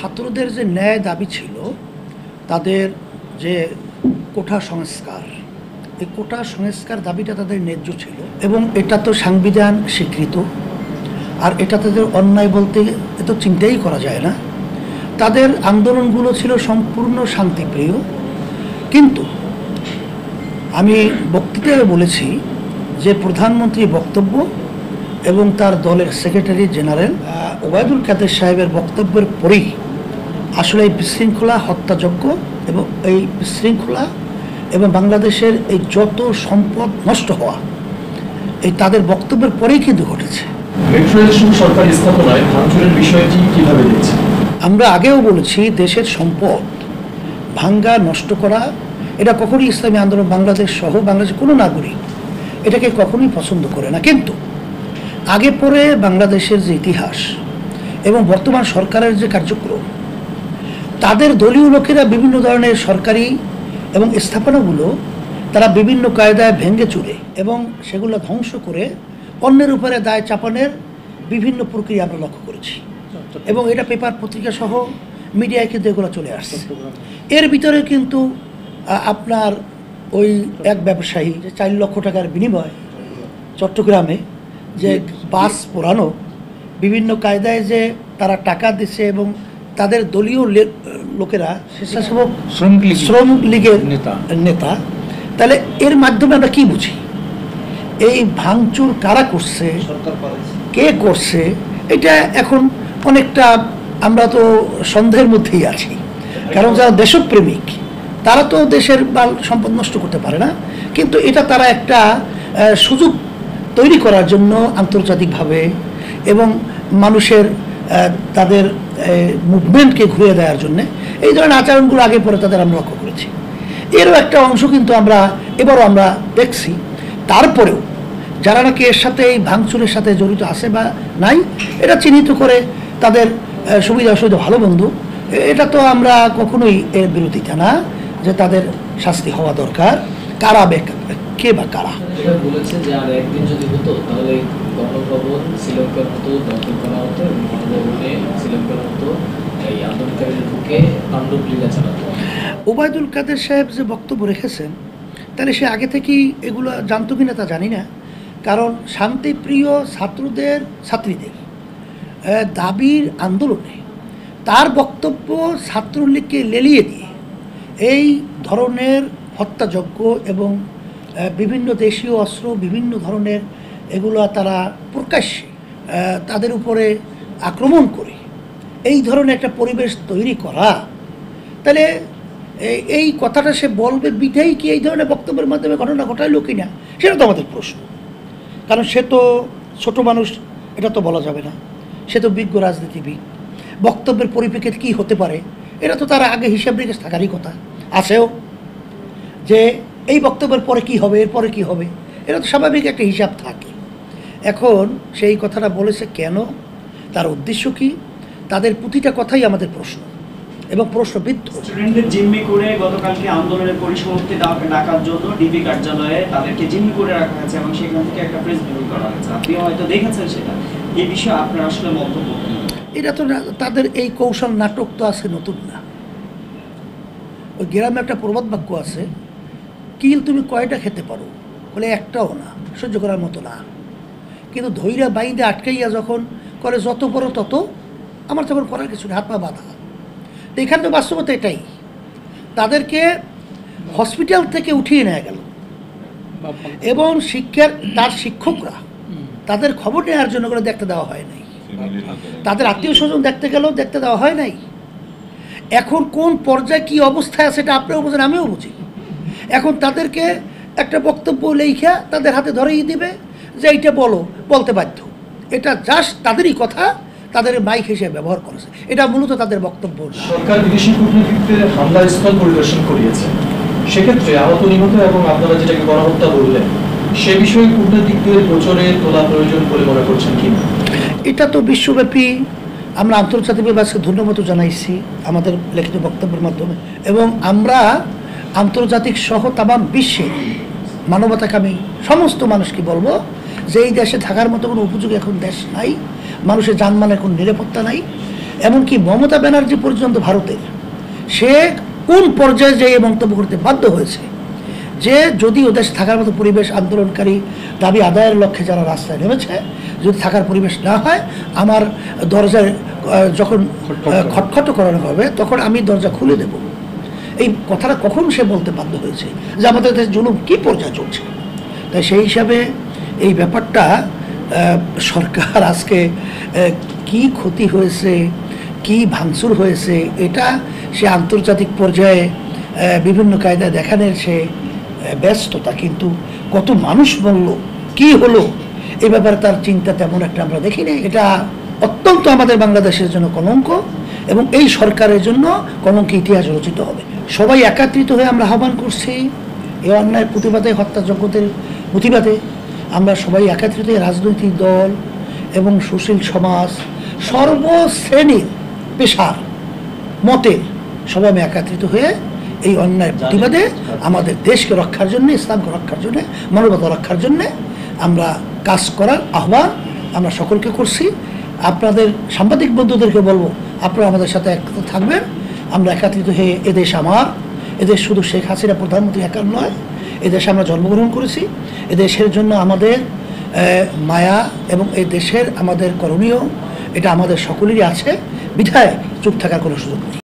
ছাত্রদের যে ন্যায় দাবি ছিল, তাদের যে কোটা সংস্কার, এই কোটা সংস্কার দাবিটা তাদের ন্যায্য ছিল এবং এটা তো সাংবিধান স্বীকৃত। আর এটা তাদের অন্যায় বলতে এ তো চিন্তাই করা যায় না। তাদের আন্দোলনগুলো ছিল সম্পূর্ণ শান্তিপ্রিয়। কিন্তু আমি বক্তৃতায় বলেছি যে প্রধানমন্ত্রী বক্তব্য এবং তার দলের সেক্রেটারি জেনারেল ওবায়দুল কাদের সাহেবের বক্তব্যের পরেই আসলে এই বিশৃঙ্খলা, হত্যাযজ্ঞ এবং এই বিশৃঙ্খলা এবং বাংলাদেশের এই যত সম্পদ নষ্ট হওয়া, এই তাদের বক্তব্যের পরেই কিন্তু ঘটেছে। সরকারি স্থাপনায় ভাঙচুরের বিষয়টি কিভাবে দেখছেন? আমরা আগেও বলেছি, দেশের সম্পদ ভাঙ্গা, নষ্ট করা এটা কখনই ইসলামী আন্দোলন বাংলাদেশ সহ বাংলাদেশের কোনো নাগরিক এটাকে কখনোই পছন্দ করে না। কিন্তু আগে পরে বাংলাদেশের যে ইতিহাস এবং বর্তমান সরকারের যে কার্যক্রম, তাদের দলীয় লোকেরা বিভিন্ন ধরনের সরকারি এবং স্থাপনাগুলো তারা বিভিন্ন কায়দায় ভেঙে চুরে এবং সেগুলো ধ্বংস করে অন্যের উপরে দায় চাপানোর বিভিন্ন প্রক্রিয়া আমরা লক্ষ্য করেছি এবং এটা পেপার পত্রিকা সহ মিডিয়ায় কিন্তু এগুলো চলে আসছে। এর ভিতরে কিন্তু আপনার ওই এক ব্যবসায়ী যে 4 লক্ষ টাকার বিনিময়ে চট্টগ্রামে যে বাস পোড়ানো, বিভিন্ন কায়দায় যে তারা টাকা দিচ্ছে এবং তাদের দলীয় লোকেরা, স্বেচ্ছাসেবক শ্রমিক লীগের নেতা, তাহলে এর মাধ্যমে আমরা কি বুঝি? এই ভাঙচুর কারা করছে, কে করছে, এটা এখন অনেকটা আমরা তো সন্দেহের মধ্যেই আছি। কারণ যারা দেশপ্রেমিক তারা তো দেশের মাল সম্পদ নষ্ট করতে পারে না, কিন্তু এটা তারা একটা সুযোগ তৈরি করার জন্য আন্তর্জাতিকভাবে এবং মানুষের তাদের মুভমেন্টকে ঘুরিয়ে দেওয়ার জন্যে এই ধরনের আচরণগুলো আগে পরে তাদের আমরা লক্ষ্য করেছি। এরও একটা অংশ কিন্তু এবারও আমরা দেখছি। তারপরেও যারা নাকি এর সাথে, এই ভাঙচুরের সাথে জড়িত আছে বা নাই, এটা চিহ্নিত করে তাদের সুবিধা অসুবিধা ভালো বন্ধু, এটা তো আমরা কখনোই এর বিরোধিতা না যে তাদের শাস্তি হওয়া দরকার। কারা কে বা কারা বলেছে যে আর একদিন যদি হতো তাহলে গণভবন শ্রীলঙ্কার মতো দখল করা হতো এবং গণভবনে শ্রীলঙ্কার মতো এই আন্দোলনকারীরা ঢুকে তাণ্ডব লীলা চালাতো। ওবায়দুল কাদের সাহেব যে বক্তব্য রেখেছেন, তাহলে সে আগে থেকেই এগুলো জানতো কিনা তা জানি না। কারণ শান্তিপ্রিয় ছাত্রীদের দাবির আন্দোলনে তার বক্তব্য ছাত্রলীগকে লেলিয়ে দিয়ে এই ধরনের হত্যাযজ্ঞ এবং বিভিন্ন দেশীয় অস্ত্র, বিভিন্ন ধরনের এগুলো তারা প্রকাশ্যে তাদের উপরে আক্রমণ করে এই ধরনের একটা পরিবেশ তৈরি করা, তাহলে এই কথাটা সে বলবে বিধেই কি এই ধরনের বক্তব্যের মাধ্যমে ঘটনা ঘটাইল কি না, সেটা তো আমাদের প্রশ্ন। কারণ সে তো ছোট মানুষ, এটা তো বলা যাবে না। সে তো বিজ্ঞ রাজনীতিবিদ, বক্তব্যের পরিপ্রেক্ষিতে কী হতে পারে এটা তো তার আগে হিসাব নিকেশ থাকারই কথা আছেও, যে এই বক্তব্যের পরে কি হবে, এরপরে কি হবে, এটা তো স্বাভাবিক একটা হিসাব থাকে। এখন সেই কথাটা বলেছে কেন, তার উদ্দেশ্য কি, তাদের প্রতিটা কথাই আমাদের প্রশ্ন এবং প্রশ্নবিদ্ধ। স্টুডেন্টদের জিম্মি করে গতকালকে আন্দোলনের পরিসমাপ্তি ডাকার জন্য ডিবি কার্যালয়ে তাদেরকে জিম্মি করে রাখা হয়েছে এবং সেখান থেকে একটা প্রেস ব্রিফিং করা হয়েছে। আপনি হয়তো দেখেছেন সেটা, এই বিষয়ে আপনার আসলে মন্তব্য কি? এটা তো তাদের এই কৌশল নাটক তো আছে, নতুন না। ওই গ্রামে একটা প্রবাদ বাক্য আছে, কিল তুমি কয়টা খেতে পারো, বলে একটাও না, সহ্য করার মতো না। কিন্তু ধৈর্য বাইন্দে আটকাইয়া যখন করে যত বড় তত, আমার তখন করার কিছু হাত পা বাঁধা। তো এখানে তো বাস্তবতা এটাই, তাদেরকে হসপিটাল থেকে উঠিয়ে নেওয়া গেল এবং তার শিক্ষকরা তাদের খবর নেওয়ার জন্য করে দেখতে দেওয়া হয় নাই, তাদের আত্মীয় স্বজন দেখতে গেলেও দেখতে দেওয়া হয় নাই। এখন কোন পর্যায়ে কি অবস্থায় আছে সেটা আপনিও বোঝেন, আমিও বুঝি। এখন তাদেরকে একটা বক্তব্য লেখা তাদের হাতে ধরেই দিবে যে এইটা বলতে বাধ্য। এটা জাস্ট তাদেরই কথা, তাদের মাইক হিসেবে ব্যবহার করেছে, এটা মূলত তাদের বক্তব্য। সরকার বিদেশি কূটনীতিকদের হামলা স্থল পরিদর্শন করিয়েছে, সেক্ষেত্রে আহত, নিহত এবং আপনারা যেটাকে গণহত্যা বললেন, সে বিষয়ে কূটনীতিকদের গোচরে তোলা প্রয়োজন বলে মনে করছেন কি? এটা তো বিশ্বব্যাপী আমরা আন্তর্জাতিকভাবে আজকে ধন্যবাদ জানাইছি আমাদের লিখিত বক্তব্যের মাধ্যমে, এবং আমরা আন্তর্জাতিক সহ তামাম বিশ্বে মানবতাকামী সমস্ত মানুষকে বলবো যে এই দেশে থাকার মতো কোনো উপযোগী এখন দেশ নাই, মানুষের জানমালের কোনো নিরাপত্তা নাই। এমনকি মমতা ব্যানার্জি পর্যন্ত ভারতের, সে কোন পর্যায়ে যেয়ে মন্তব্য করতে বাধ্য হয়েছে যে যদি ওদের থাকার মতো পরিবেশ, আন্দোলনকারী দাবি আদায়ের লক্ষ্যে যারা রাস্তায় নেমেছে, যদি থাকার পরিবেশ না হয়, আমার দরজায় যখন খটখট করানো হবে তখন আমি দরজা খুলে দেব। এই কথাটা কখন সে বলতে বাধ্য হয়েছে যে আমাদের দেশে জুলুম কী পর্যায়ে চলছে? তাই সেই হিসাবে এই ব্যাপারটা সরকার আজকে কি ক্ষতি হয়েছে, কি ভাঙচুর হয়েছে, এটা সে আন্তর্জাতিক পর্যায়ে বিভিন্ন কায়দায় দেখানোর সে ব্যস্ততা, কিন্তু কত মানুষ বলল, কি হলো, এ ব্যাপারে তার চিন্তা তেমন একটা আমরা দেখিনি। এটা অত্যন্ত আমাদের বাংলাদেশের জন্য কলঙ্ক এবং এই সরকারের জন্য কলঙ্ক ইতিহাস রচিত হবে। সবাই একত্রিত হয়ে আমরা আহ্বান করছি এই অন্যায়ের প্রতিবাদে, হত্যাযজ্ঞের প্রতিবাদে। আমরা সবাই একত্রিত হয়ে রাজনৈতিক দল এবং সুশীল সমাজ, সর্বশ্রেণীর পেশার মতের সবাই আমি একত্রিত হয়ে এই অন্যায়ের প্রতিবাদে আমাদের দেশকে রক্ষার জন্য, ইসলামকে রক্ষার জন্য, মানবতা রক্ষার জন্য আমরা কাজ করার আহ্বান আমরা সকলকে করছি। আপনাদের সাংবাদিক বন্ধুদেরকে বলবো, আপনারা আমাদের সাথে একত্রিত থাকবেন। আমরা একত্রিত হয়ে এদেশ আমার, এদেশ শুধু শেখ হাসিনা প্রধানমন্ত্রী একার নয়, এদেশে আমরা জন্মগ্রহণ করেছি, এদেশের জন্য আমাদের মায়া এবং এই দেশের আমাদের করণীয়, এটা আমাদের সকলেরই আছে, বিধায় চুপ থাকার কোনো সুযোগ নেই।